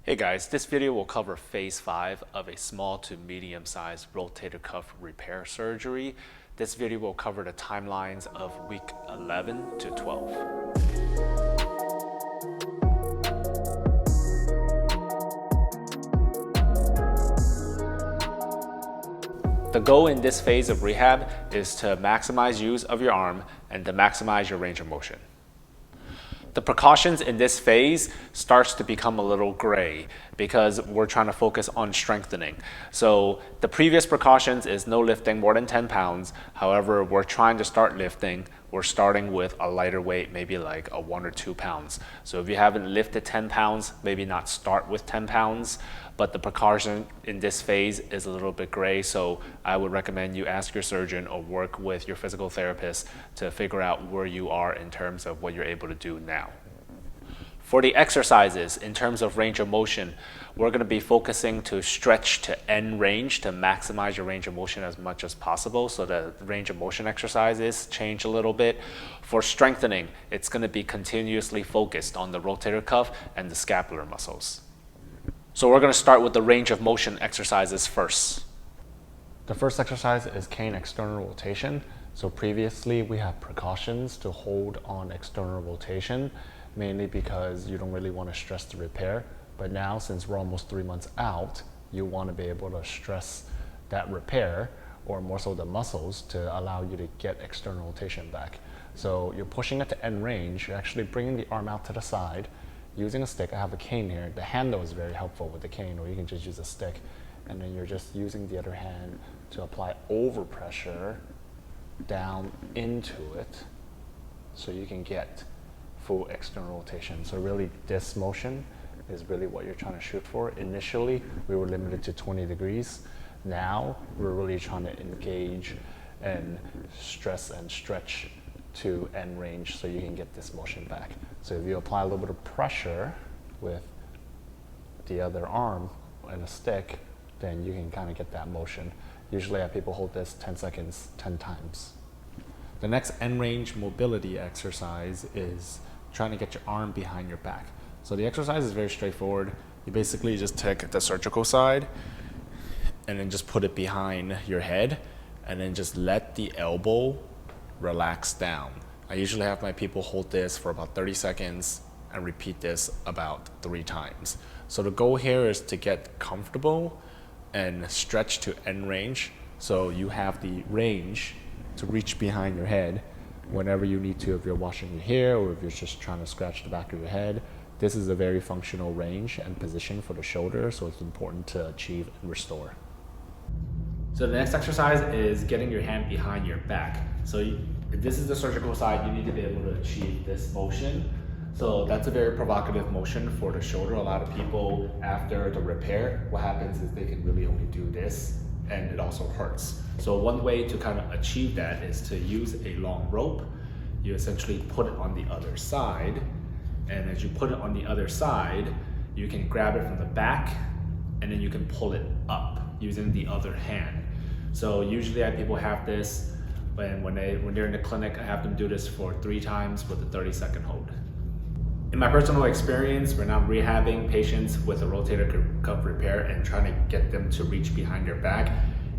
Hey guys, this video will cover phase 5 of a small to medium sized rotator cuff repair surgery. This video will cover the timelines of week 11 to 12. The goal in this phase of rehab is to maximize use of your arm and to maximize your range of motion. The precautions in this phase starts to become a little gray because we're trying to focus on strengthening. So the previous precautions is no lifting more than 10 pounds. However, we're trying to start lifting. We're starting with a lighter weight, maybe like a 1 or 2 pounds. So if you haven't lifted 10 pounds, maybe not start with 10 pounds. But the precaution in this phase is a little bit gray, so I would recommend you ask your surgeon or work with your physical therapist to figure out where you are in terms of what you're able to do now. For the exercises, in terms of range of motion, we're going to be focusing to stretch to end range to maximize your range of motion as much as possible, so the range of motion exercises change a little bit. For strengthening, it's going to be continuously focused on the rotator cuff and the scapular muscles. So we're going to start with the range of motion exercises first. The first exercise is cane external rotation. So previously we have precautions to hold on external rotation, mainly because you don't really want to stress the repair. But now, since we're almost 3 months out, you want to be able to stress that repair, or more so the muscles, to allow you to get external rotation back. So you're pushing it to end range, you're actually bringing the arm out to the side, using a stick. I have a cane here. The handle is very helpful with the cane, or you can just use a stick. And then you're just using the other hand to apply overpressure down into it so you can get full external rotation. So really this motion is really what you're trying to shoot for. Initially, we were limited to 20 degrees. Now, we're really trying to engage and stress and stretch to end range so you can get this motion back. So if you apply a little bit of pressure with the other arm and a stick, then you can kind of get that motion. Usually I have people hold this 10 seconds, 10 times. The next end range mobility exercise is trying to get your arm behind your back. So the exercise is very straightforward. You basically just take the surgical side and then just put it behind your head and then just let the elbow relax down. I usually have my people hold this for about 30 seconds and repeat this about 3 times. So the goal here is to get comfortable and stretch to end range, so you have the range to reach behind your head whenever you need to, if you're washing your hair or if you're just trying to scratch the back of your head. This is a very functional range and position for the shoulder, so it's important to achieve and restore. So the next exercise is getting your hand behind your back. So this is the surgical side. You need to be able to achieve this motion. So that's a very provocative motion for the shoulder. A lot of people, after the repair, what happens is they can really only do this, and it also hurts. So one way to kind of achieve that is to use a long rope. You essentially put it on the other side, and as you put it on the other side, you can grab it from the back, and then you can pull it up using the other hand. So usually people have this when they're in the clinic. I have them do this for 3 times with a 30-second hold. In my personal experience, when I'm rehabbing patients with a rotator cuff repair and trying to get them to reach behind their back,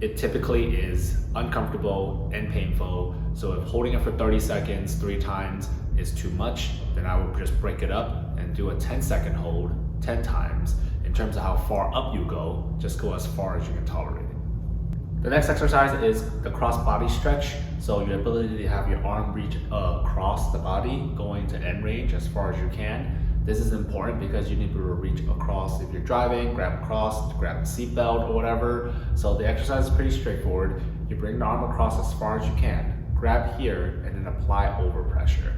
it typically is uncomfortable and painful. So if holding it for 30 seconds 3 times is too much, then I would just break it up and do a 10-second hold 10 times. In terms of how far up you go, just go as far as you can tolerate it. The next exercise is the cross body stretch. So your ability to have your arm reach across the body, going to end range as far as you can. This is important because you need to reach across. If you're driving, grab across, grab a seatbelt or whatever. So the exercise is pretty straightforward. You bring the arm across as far as you can, grab here, and then apply overpressure.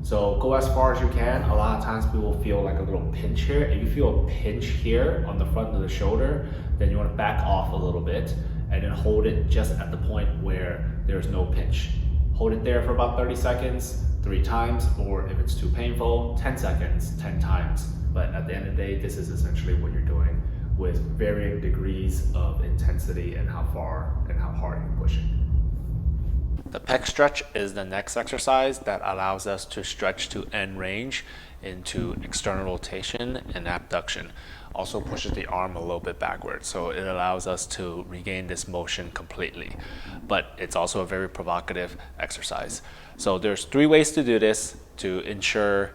So go as far as you can. A lot of times people will feel like a little pinch here. If you feel a pinch here on the front of the shoulder, then you want to back off a little bit and then hold it just at the point where there's no pinch. Hold it there for about 30 seconds, 3 times, or if it's too painful, 10 seconds, 10 times. But at the end of the day, this is essentially what you're doing with varying degrees of intensity and how far and how hard you're pushing. The pec stretch is the next exercise that allows us to stretch to end range into external rotation and abduction. Also pushes the arm a little bit backwards, so it allows us to regain this motion completely. But it's also a very provocative exercise. So there's 3 ways to do this to ensure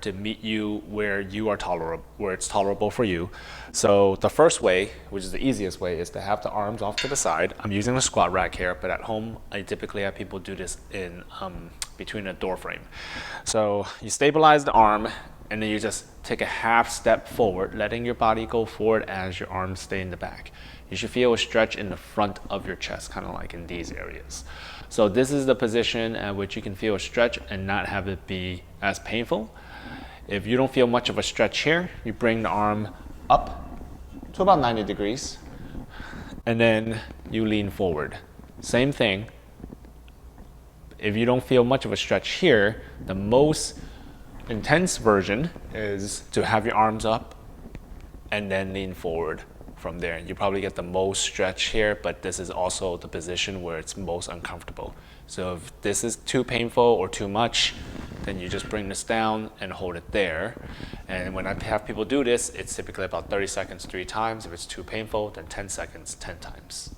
to meet you where you are tolerable, where it's tolerable for you. So the first way, which is the easiest way, is to have the arms off to the side. I'm using the squat rack here, but at home I typically have people do this in between a door frame. So you stabilize the arm, and then you just take a half step forward, letting your body go forward as your arms stay in the back. You should feel a stretch in the front of your chest, kind of like in these areas. So this is the position at which you can feel a stretch and not have it be as painful. If you don't feel much of a stretch here, you bring the arm up to about 90 degrees, and then you lean forward. Same thing. If you don't feel much of a stretch here, the most intense version is to have your arms up and then lean forward from there. You probably get the most stretch here, but this is also the position where it's most uncomfortable. So if this is too painful or too much, then you just bring this down and hold it there. And when I have people do this, it's typically about 30 seconds 3 times. If it's too painful, then 10 seconds 10 times.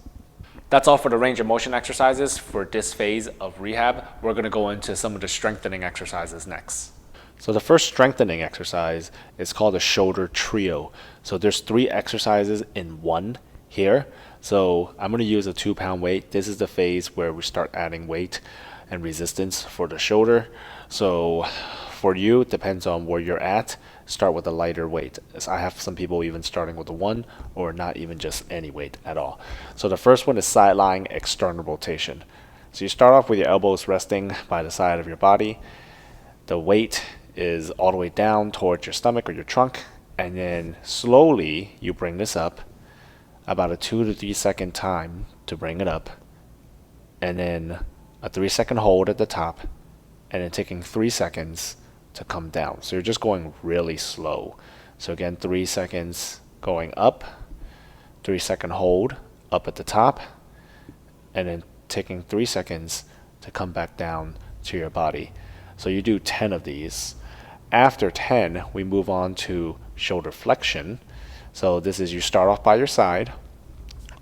That's all for the range of motion exercises for this phase of rehab. We're going to go into some of the strengthening exercises next. So the first strengthening exercise is called a shoulder trio. So there's 3 exercises in one here. So I'm going to use a 2-pound weight. This is the phase where we start adding weight and resistance for the shoulder. So for you, it depends on where you're at. Start with a lighter weight. So I have some people even starting with a 1 or not even just any weight at all. So the first one is side lying external rotation. So you start off with your elbows resting by the side of your body. The weight is all the way down towards your stomach or your trunk, and then slowly you bring this up about a 2 to 3 second time to bring it up, and then a 3-second hold at the top, and then taking 3 seconds to come down. So you're just going really slow. So again, 3 seconds going up, 3-second hold up at the top, and then taking 3 seconds to come back down to your body. So you do 10 of these. After 10, we move on to shoulder flexion. So this is, you start off by your side,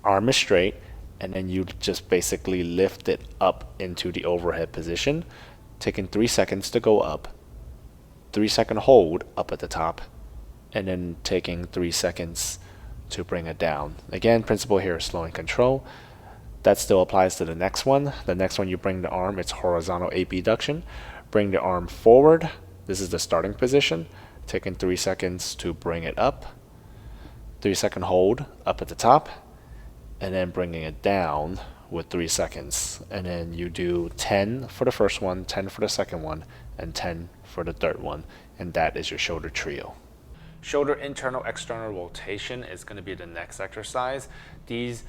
arm is straight, and then you just basically lift it up into the overhead position, taking 3 seconds to go up, 3-second hold up at the top, and then taking 3 seconds to bring it down. Again, principle here is slow and control. That still applies to the next one. The next one, you bring the arm, it's horizontal abduction. Bring the arm forward. This is the starting position. Taking 3 seconds to bring it up. 3-second hold up at the top. And then bringing it down with 3 seconds. And then you do 10 for the first one, 10 for the second one, and 10 for the third one. And that is your shoulder trio. Shoulder internal external rotation is going to be the next exercise. These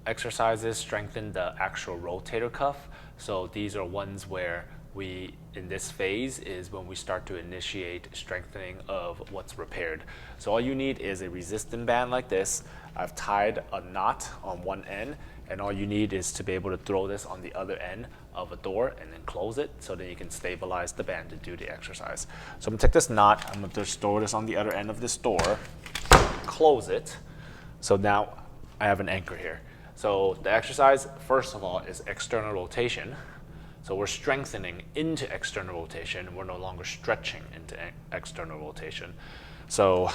exercises strengthen the actual rotator cuff. So these are ones where we, in this phase, is when we start to initiate strengthening of what's repaired. So all you need is a resistant band like this. I've tied a knot on one end, and all you need is to be able to throw this on the other end of a door and then close it so that you can stabilize the band to do the exercise. So I'm gonna take this knot, I'm gonna just throw this on the other end of this door, close it. So now I have an anchor here. So the exercise, first of all, is external rotation. So we're strengthening into external rotation. We're no longer stretching into external rotation. So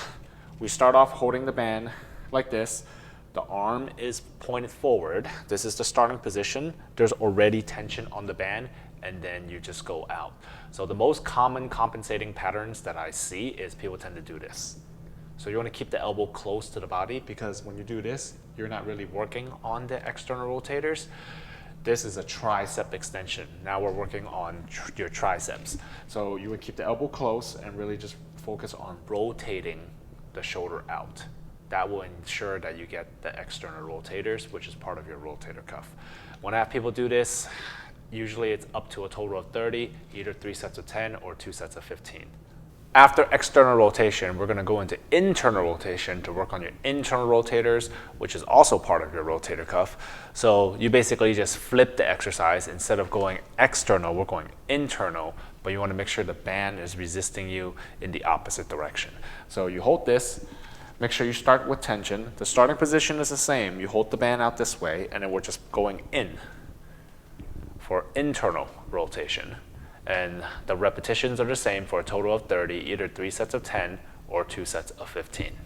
we start off holding the band like this. The arm is pointed forward. This is the starting position. There's already tension on the band, and then you just go out. So the most common compensating patterns that I see is people tend to do this. So you want to keep the elbow close to the body, because when you do this, you're not really working on the external rotators. This is a tricep extension. Now we're working on your triceps. So you would keep the elbow close and really just focus on rotating the shoulder out. That will ensure that you get the external rotators, which is part of your rotator cuff. When I have people do this, usually it's up to a total of 30, either 3 sets of 10 or 2 sets of 15. After external rotation, we're going to go into internal rotation to work on your internal rotators, which is also part of your rotator cuff. So you basically just flip the exercise. Instead of going external, we're going internal, but you want to make sure the band is resisting you in the opposite direction. So you hold this, make sure you start with tension. The starting position is the same. You hold the band out this way, and then we're just going in for internal rotation. And the repetitions are the same for a total of 30, either 3 sets of 10 or 2 sets of 15.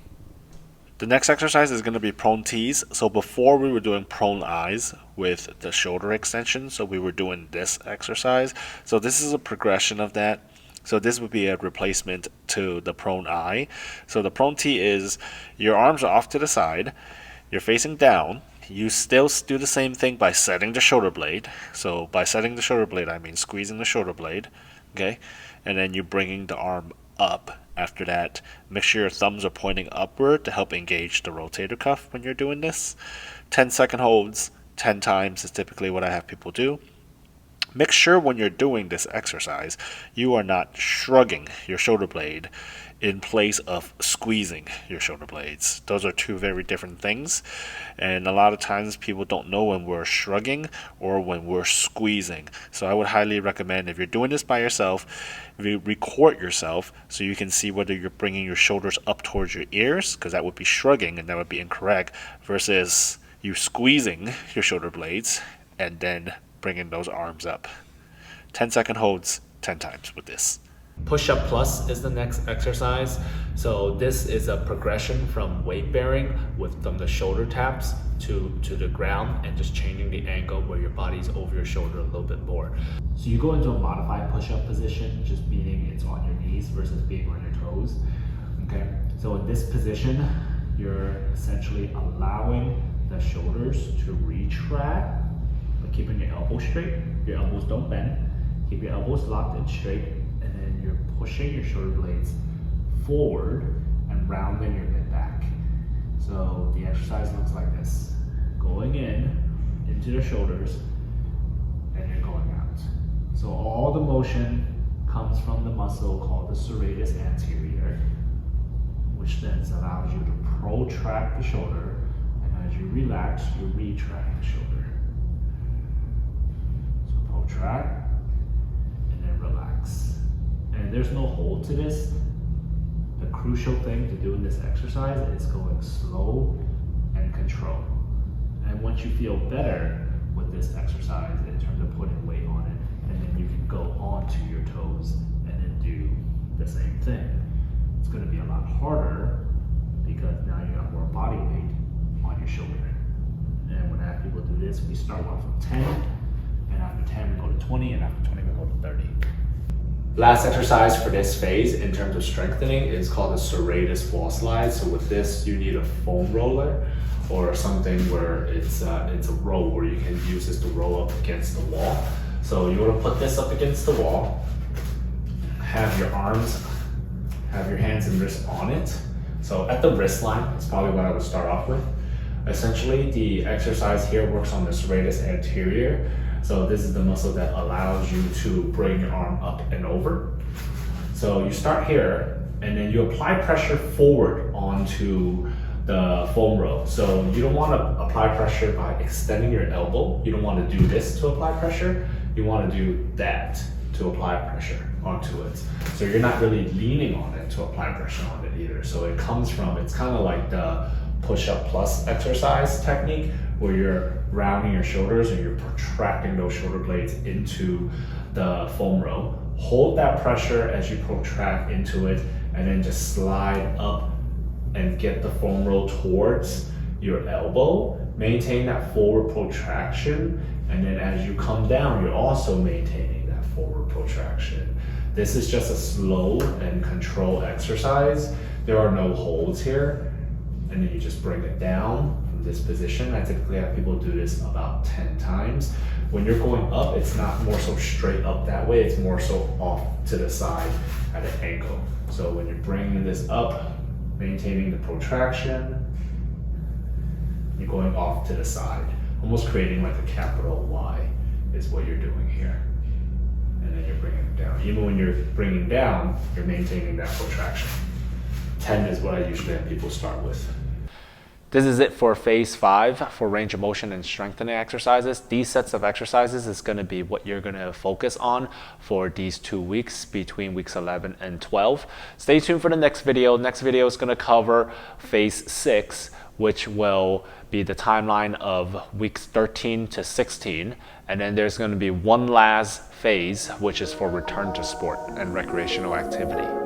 The next exercise is going to be prone T's. So before we were doing prone I's with the shoulder extension, so we were doing this exercise. So this is a progression of that. So this would be a replacement to the prone I. So the prone T is your arms are off to the side, you're facing down. You still do the same thing by setting the shoulder blade. So by setting the shoulder blade, I mean squeezing the shoulder blade, okay? And then you're bringing the arm up after that. Make sure your thumbs are pointing upward to help engage the rotator cuff when you're doing this. 10-second holds, 10 times is typically what I have people do. Make sure when you're doing this exercise, you are not shrugging your shoulder blade in place of squeezing your shoulder blades. Those are two very different things. And a lot of times people don't know when we're shrugging or when we're squeezing. So I would highly recommend, if you're doing this by yourself, record yourself so you can see whether you're bringing your shoulders up towards your ears, because that would be shrugging and that would be incorrect, versus you squeezing your shoulder blades and then bringing those arms up. 10-second holds 10 times with this. Push-up plus is the next exercise. So this is a progression from weight bearing from the shoulder taps to the ground, and just changing the angle where your body's over your shoulder a little bit more. So you go into a modified push-up position, just meaning it's on your knees versus being on your toes. Okay, so in this position, you're essentially allowing the shoulders to retract, but keeping your elbows straight. Your elbows don't bend. Keep your elbows locked and straight. And then you're pushing your shoulder blades forward and rounding your mid back. So the exercise looks like this. Going in into the shoulders, and you're going out. So all the motion comes from the muscle called the serratus anterior, which then allows you to protract the shoulder, and as you relax, you retract the shoulder. So protract, and then relax. And there's no hold to this. The crucial thing to do in this exercise is going slow and control. And once you feel better with this exercise in terms of putting weight on it, and then you can go onto your toes and then do the same thing. It's going to be a lot harder because now you have more body weight on your shoulder. And when I have people do this, we start off from 10, and after 10 we go to 20, and after 20 we go to 30. Last exercise for this phase in terms of strengthening is called the Serratus wall slide. So with this, you need a foam roller or something where it's a row where you can use this to roll up against the wall. So you want to put this up against the wall, have your arms, have your hands and wrists on it. So at the wrist line, that's probably what I would start off with. Essentially, the exercise here works on the serratus anterior. So this is the muscle that allows you to bring your arm up and over. So you start here, and then you apply pressure forward onto the foam row. So you don't want to apply pressure by extending your elbow. You don't want to do this to apply pressure. You want to do that to apply pressure onto it. So you're not really leaning on it to apply pressure on it either. So it comes from, it's kind of like the push-up plus exercise technique, where you're rounding your shoulders and you're protracting those shoulder blades into the foam row. Hold that pressure as you protract into it, and then just slide up and get the foam row towards your elbow. Maintain that forward protraction, and then as you come down, you're also maintaining that forward protraction. This is just a slow and controlled exercise. There are no holds here, and then you just bring it down from this position. I typically have people do this about 10 times. When you're going up, it's not more so straight up that way, it's more so off to the side at an angle. So when you're bringing this up, maintaining the protraction, you're going off to the side, almost creating like a capital Y is what you're doing here. and then you're bringing it down. Even when you're bringing down, you're maintaining that protraction. 10 is what I usually have people start with. This is it for phase 5 for range of motion and strengthening exercises. These sets of exercises is going to be what you're going to focus on for these 2 weeks between weeks 11 and 12. Stay tuned for the next video. Next video is going to cover phase 6, which will be the timeline of weeks 13 to 16. And then there's going to be one last phase, which is for return to sport and recreational activity.